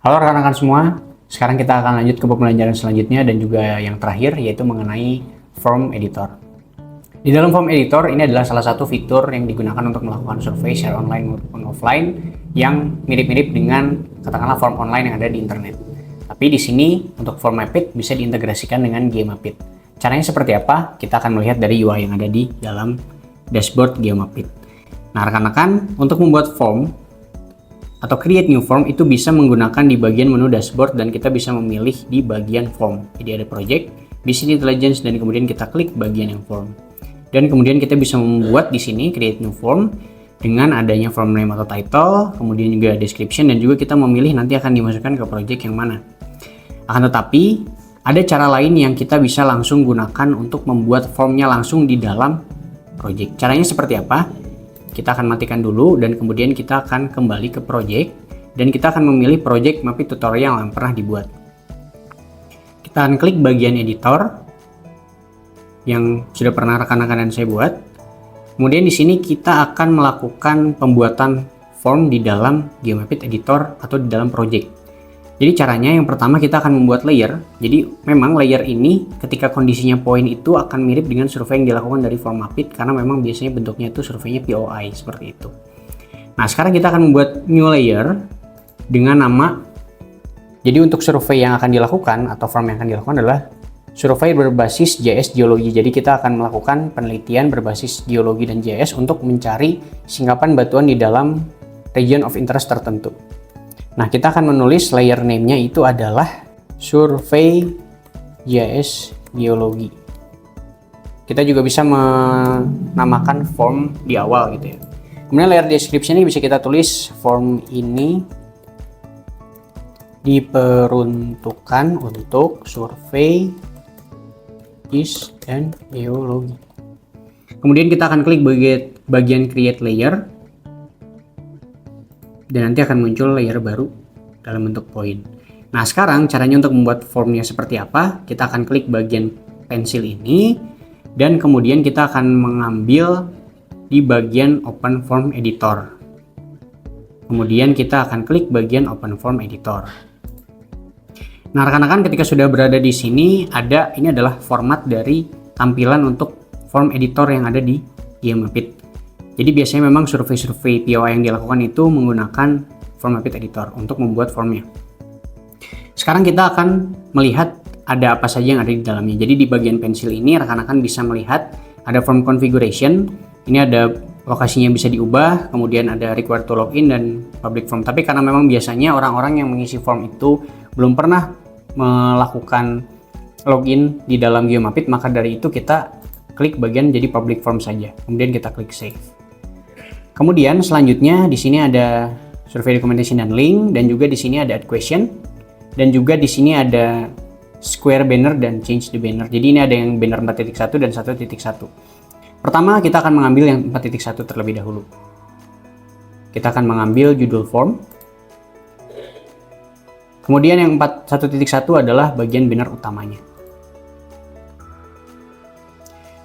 Halo rekan-rekan semua, sekarang kita akan lanjut ke pembelajaran selanjutnya dan juga yang terakhir, yaitu mengenai form editor. Di dalam form editor, ini adalah salah satu fitur yang digunakan untuk melakukan survei secara online maupun offline yang mirip-mirip dengan katakanlah form online yang ada di internet. Tapi di sini untuk form Mapit bisa diintegrasikan dengan GeoMapit. Caranya seperti apa? Kita akan melihat dari UI yang ada di dalam dashboard GeoMapit. Nah rekan-rekan, untuk membuat form atau create new form itu bisa menggunakan di bagian menu dashboard dan kita bisa memilih di bagian form. Jadi ada project, business intelligence, dan kemudian kita klik bagian yang form. Dan kemudian kita bisa membuat di sini create new form dengan adanya form name atau title, kemudian juga description, dan juga kita memilih nanti akan dimasukkan ke project yang mana. Akan tetapi ada cara lain yang kita bisa langsung gunakan untuk membuat formnya langsung di dalam project. Caranya seperti apa? Kita akan matikan dulu dan kemudian kita akan kembali ke project dan kita akan memilih project Mapit tutorial yang pernah dibuat. Kita akan klik bagian editor yang sudah pernah rekan-rekan dan saya buat. Kemudian di sini kita akan melakukan pembuatan form di dalam GeoMapit editor atau di dalam project. Jadi caranya yang pertama kita akan membuat layer. Jadi memang layer ini ketika kondisinya poin itu akan mirip dengan survei yang dilakukan dari form Mapit karena memang biasanya bentuknya itu surveinya POI seperti itu. Nah sekarang kita akan membuat new layer dengan nama. Jadi untuk survei yang akan dilakukan atau form yang akan dilakukan adalah survei berbasis GIS geologi. Jadi kita akan melakukan penelitian berbasis geologi dan GIS untuk mencari singkapan batuan di dalam region of interest tertentu. Nah, kita akan menulis layer name-nya itu adalah survei GIS geologi. Kita juga bisa menamakan form di awal gitu ya. Kemudian layer description ini bisa kita tulis form ini diperuntukkan untuk survei GIS dan geologi. Kemudian kita akan klik bagian create layer. Dan nanti akan muncul layer baru dalam bentuk poin. Nah sekarang caranya untuk membuat formnya seperti apa? Kita akan klik bagian pensil ini dan kemudian kita akan mengambil di bagian open form editor. Kemudian kita akan klik bagian open form editor. Nah rekan-rekan ketika sudah berada di sini ini adalah format dari tampilan untuk form editor yang ada di GeoMapit. Jadi biasanya memang survei-survei POI yang dilakukan itu menggunakan form Mapit editor untuk membuat formnya. Sekarang kita akan melihat ada apa saja yang ada di dalamnya. Jadi di bagian pensil ini rekan-rekan bisa melihat ada form configuration. Ini ada lokasinya bisa diubah, kemudian ada required to login dan public form. Tapi karena memang biasanya orang-orang yang mengisi form itu belum pernah melakukan login di dalam GeoMapit, maka dari itu kita klik bagian jadi public form saja. Kemudian kita klik save. Kemudian selanjutnya di sini ada survey documentation dan link, dan juga di sini ada add question, dan juga di sini ada square banner dan change the banner. Jadi ini ada yang banner 4.1 dan 1.1. Pertama kita akan mengambil yang 4.1 terlebih dahulu. Kita akan mengambil judul form. Kemudian yang 1.1 adalah bagian banner utamanya.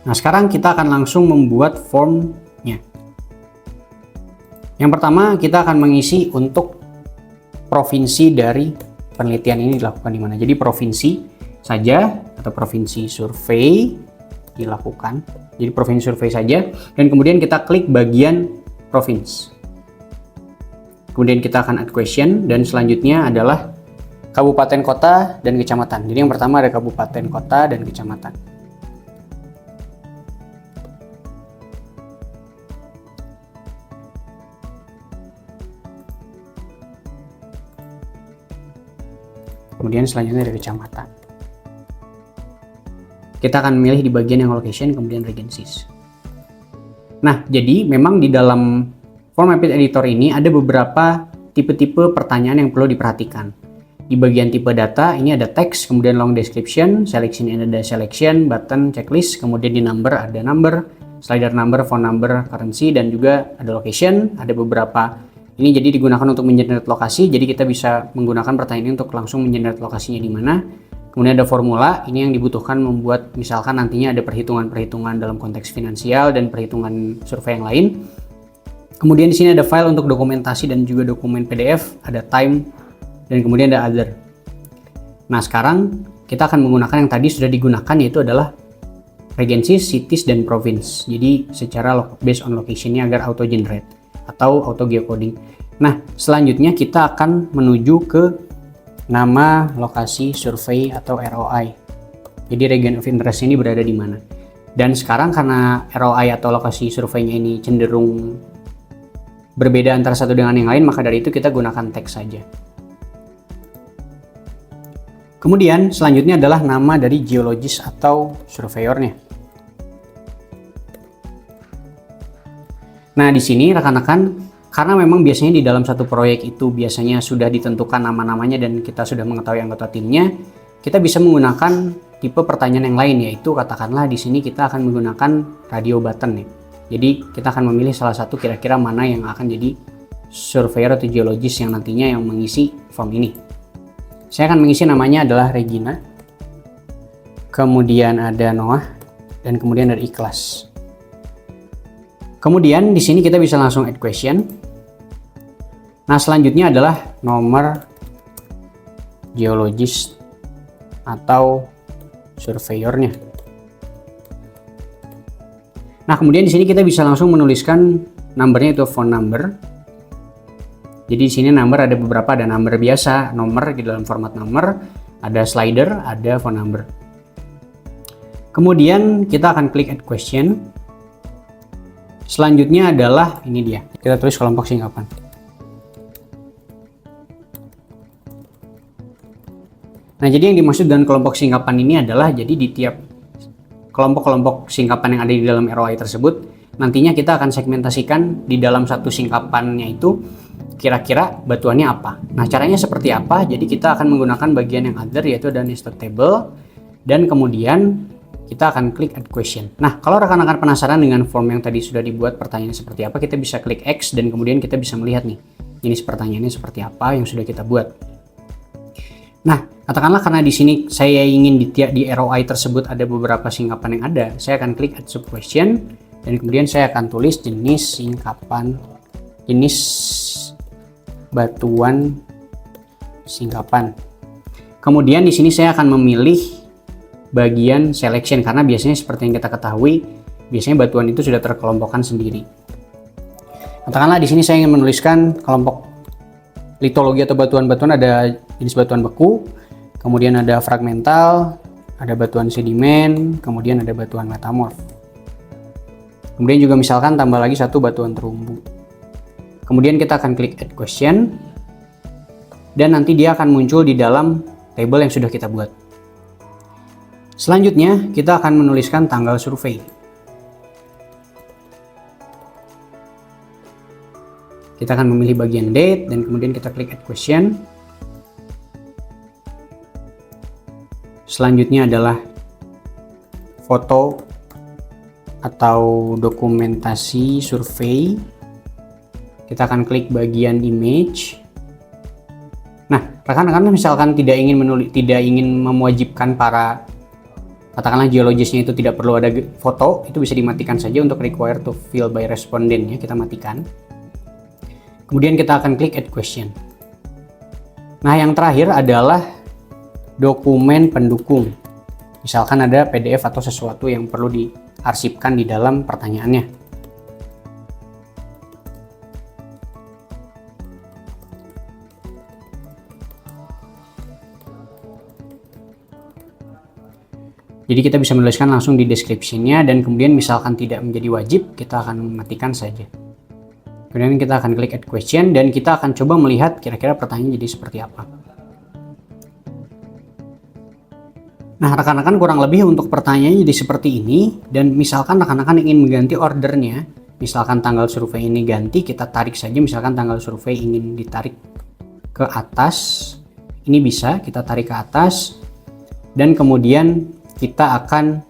Nah sekarang kita akan langsung membuat formnya. Yang pertama kita akan mengisi untuk provinsi dari penelitian ini dilakukan di mana. Jadi provinsi saja atau provinsi survei dilakukan. Jadi provinsi survei saja dan kemudian kita klik bagian provinsi. Kemudian kita akan add question dan selanjutnya adalah kabupaten, kota, dan kecamatan. Jadi yang pertama ada kabupaten, kota, dan kecamatan. Kemudian selanjutnya dari kecamatan. Kita akan memilih di bagian yang location, kemudian regencies. Nah, jadi memang di dalam form Mapit editor ini ada beberapa tipe-tipe pertanyaan yang perlu diperhatikan. Di bagian tipe data ini ada teks, kemudian long description, selection ini ada selection, button, checklist, kemudian di number ada number, slider number, phone number, currency, dan juga ada location, ada beberapa. Ini jadi digunakan untuk mengenerate lokasi, jadi kita bisa menggunakan pertanyaan ini untuk langsung mengenerate lokasinya di mana. Kemudian ada formula, ini yang dibutuhkan membuat misalkan nantinya ada perhitungan-perhitungan dalam konteks finansial dan perhitungan survei yang lain. Kemudian di sini ada file untuk dokumentasi dan juga dokumen PDF, ada time, dan kemudian ada other. Nah, sekarang kita akan menggunakan yang tadi sudah digunakan, yaitu adalah regency, cities, dan province. Jadi secara based on location-nya agar auto generate atau auto geocoding. Nah, selanjutnya kita akan menuju ke nama lokasi survei atau ROI. Jadi region of interest ini berada di mana. Dan sekarang karena ROI atau lokasi surveinya ini cenderung berbeda antara satu dengan yang lain, maka dari itu kita gunakan teks saja. Kemudian selanjutnya adalah nama dari geologis atau surveyornya. Nah, di sini rekan-rekan, karena memang biasanya di dalam satu proyek itu biasanya sudah ditentukan nama-namanya dan kita sudah mengetahui anggota timnya, kita bisa menggunakan tipe pertanyaan yang lain, yaitu katakanlah di sini kita akan menggunakan radio button nih. Jadi kita akan memilih salah satu kira-kira mana yang akan jadi surveyor atau geologis yang nantinya yang mengisi form ini. Saya akan mengisi namanya adalah Regina, kemudian ada Noah, dan kemudian ada Ikhlas. Kemudian di sini kita bisa langsung add question. Nah, selanjutnya adalah nomor geologis atau surveyornya. Nah, kemudian di sini kita bisa langsung menuliskan numbernya, itu phone number. Jadi di sini number ada beberapa, ada number biasa, nomor di dalam format nomor, ada slider, ada phone number. Kemudian kita akan klik add question. Selanjutnya adalah ini dia. Kita tulis kelompok singkapan. Nah, jadi yang dimaksud dengan kelompok singkapan ini adalah jadi di tiap kelompok-kelompok singkapan yang ada di dalam ROI tersebut, nantinya kita akan segmentasikan di dalam satu singkapannya itu kira-kira batuannya apa. Nah, caranya seperti apa? Jadi kita akan menggunakan bagian yang other, yaitu ada nested table, dan kemudian kita akan klik add question. Nah, kalau rekan-rekan penasaran dengan form yang tadi sudah dibuat pertanyaannya seperti apa, kita bisa klik X dan kemudian kita bisa melihat nih, ini pertanyaannya seperti apa yang sudah kita buat. Nah, katakanlah karena di sini saya ingin di ROI tersebut ada beberapa singkapan yang ada, saya akan klik add sub question dan kemudian saya akan tulis jenis singkapan, jenis batuan singkapan. Kemudian di sini saya akan memilih bagian selection karena biasanya seperti yang kita ketahui, biasanya batuan itu sudah terkelompokkan sendiri. Katakanlah di sini saya ingin menuliskan kelompok litologi atau batuan-batuan, ada jenis batuan beku, kemudian ada fragmental, ada batuan sedimen, kemudian ada batuan metamorf. Kemudian juga misalkan tambah lagi satu batuan terumbu. Kemudian kita akan klik add question dan nanti dia akan muncul di dalam table yang sudah kita buat. Selanjutnya kita akan menuliskan tanggal survei. Kita akan memilih bagian date dan kemudian kita klik add question. Selanjutnya adalah foto atau dokumentasi survei. Kita akan klik bagian image. Nah, rekan-rekan misalkan tidak ingin mewajibkan para katakanlah geologisnya itu tidak perlu ada foto, itu bisa dimatikan saja untuk require to fill by respondent ya, kita matikan. Kemudian kita akan klik add question. Nah, yang terakhir adalah dokumen pendukung. Misalkan ada PDF atau sesuatu yang perlu diarsipkan di dalam pertanyaannya. Jadi kita bisa menuliskan langsung di description-nya dan kemudian misalkan tidak menjadi wajib, kita akan mematikan saja. Kemudian kita akan klik add question dan kita akan coba melihat kira-kira pertanyaan jadi seperti apa. Nah, rekan-rekan kurang lebih untuk pertanyaannya jadi seperti ini, dan misalkan rekan-rekan ingin mengganti ordernya, misalkan tanggal survei ini ganti, kita tarik saja, misalkan tanggal survei ingin ditarik ke atas, ini bisa kita tarik ke atas, dan kemudian kita akan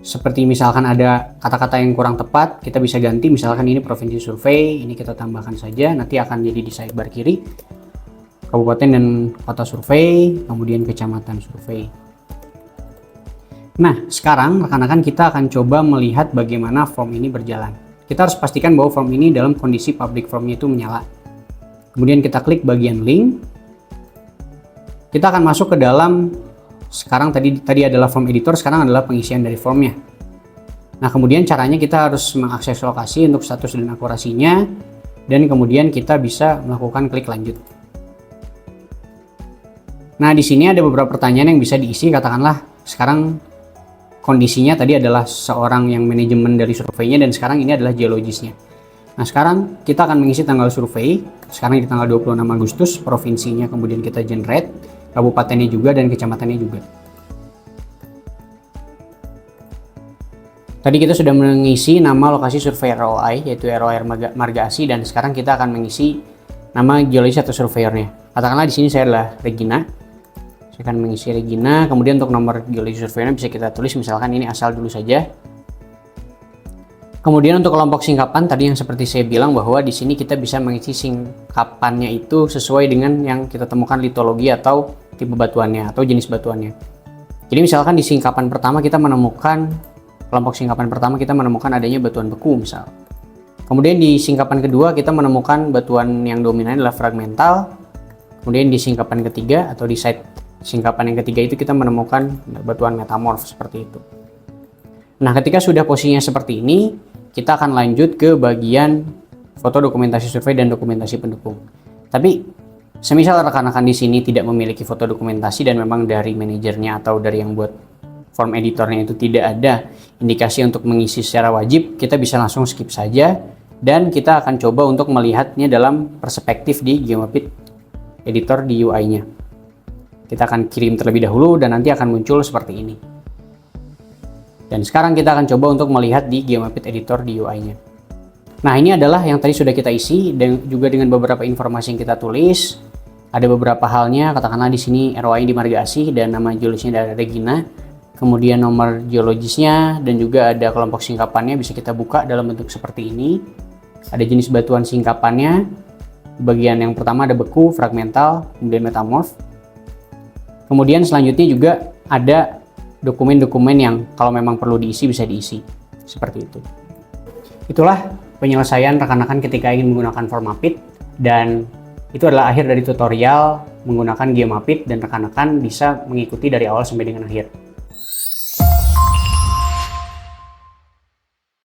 seperti misalkan ada kata-kata yang kurang tepat, kita bisa ganti, misalkan ini provinsi survei, ini kita tambahkan saja, nanti akan jadi di sidebar kiri, kabupaten dan kota survei, kemudian kecamatan survei. Nah, sekarang rekan-rekan kita akan coba melihat bagaimana form ini berjalan. Kita harus pastikan bahwa form ini dalam kondisi public formnya itu menyala. Kemudian kita klik bagian link, kita akan masuk ke dalam, sekarang tadi adalah form editor, sekarang adalah pengisian dari formnya. Nah, kemudian caranya kita harus mengakses lokasi untuk status dan akurasinya, dan kemudian kita bisa melakukan klik lanjut. Nah, di sini ada beberapa pertanyaan yang bisa diisi. Katakanlah sekarang kondisinya tadi adalah seorang yang manajemen dari surveinya, dan sekarang ini adalah geologisnya. Nah, sekarang kita akan mengisi tanggal survei. Sekarang di tanggal 26 Agustus, provinsinya kemudian kita generate, kabupatennya juga, dan kecamatannya juga. Tadi kita sudah mengisi nama lokasi survei ROI, yaitu ROI Marga Asih, dan sekarang kita akan mengisi nama geologis atau surveyornya. Katakanlah di sini saya adalah Regina. Saya akan mengisi Regina, kemudian untuk nomor geologis surveyornya bisa kita tulis, misalkan ini asal dulu saja. Kemudian untuk kelompok singkapan, tadi yang seperti saya bilang bahwa di sini kita bisa mengisi singkapannya itu sesuai dengan yang kita temukan litologi atau tipe batuannya atau jenis batuannya. Jadi misalkan di singkapan pertama kita menemukan kelompok singkapan pertama kita menemukan adanya batuan beku misal. Kemudian di singkapan kedua kita menemukan batuan yang dominan adalah fragmental. Kemudian di singkapan ketiga atau di site singkapan yang ketiga itu kita menemukan batuan metamorf seperti itu. Nah, ketika sudah posisinya seperti ini, kita akan lanjut ke bagian foto dokumentasi survei dan dokumentasi pendukung. Tapi semisal rekan-rekan di sini tidak memiliki foto dokumentasi dan memang dari manajernya atau dari yang buat form editornya itu tidak ada indikasi untuk mengisi secara wajib, kita bisa langsung skip saja, dan kita akan coba untuk melihatnya dalam perspektif di Geomapit editor di UI-nya. Kita akan kirim terlebih dahulu dan nanti akan muncul seperti ini. Dan sekarang kita akan coba untuk melihat di Geomapit editor di UI-nya. Nah, ini adalah yang tadi sudah kita isi dan juga dengan beberapa informasi yang kita tulis. Ada beberapa halnya, katakanlah di sini ROI di Marga Asih dan nama geologisnya adalah Regina. Kemudian nomor geologisnya dan juga ada kelompok singkapannya bisa kita buka dalam bentuk seperti ini. Ada jenis batuan singkapannya. Bagian yang pertama ada beku, fragmental, kemudian metamorf. Kemudian selanjutnya juga ada dokumen-dokumen yang kalau memang perlu diisi bisa diisi. Seperti itu. Itulah penyelesaian rekan-rekan ketika ingin menggunakan Formapit, dan itu adalah akhir dari tutorial menggunakan Geomapit, dan rekan-rekan bisa mengikuti dari awal sampai dengan akhir.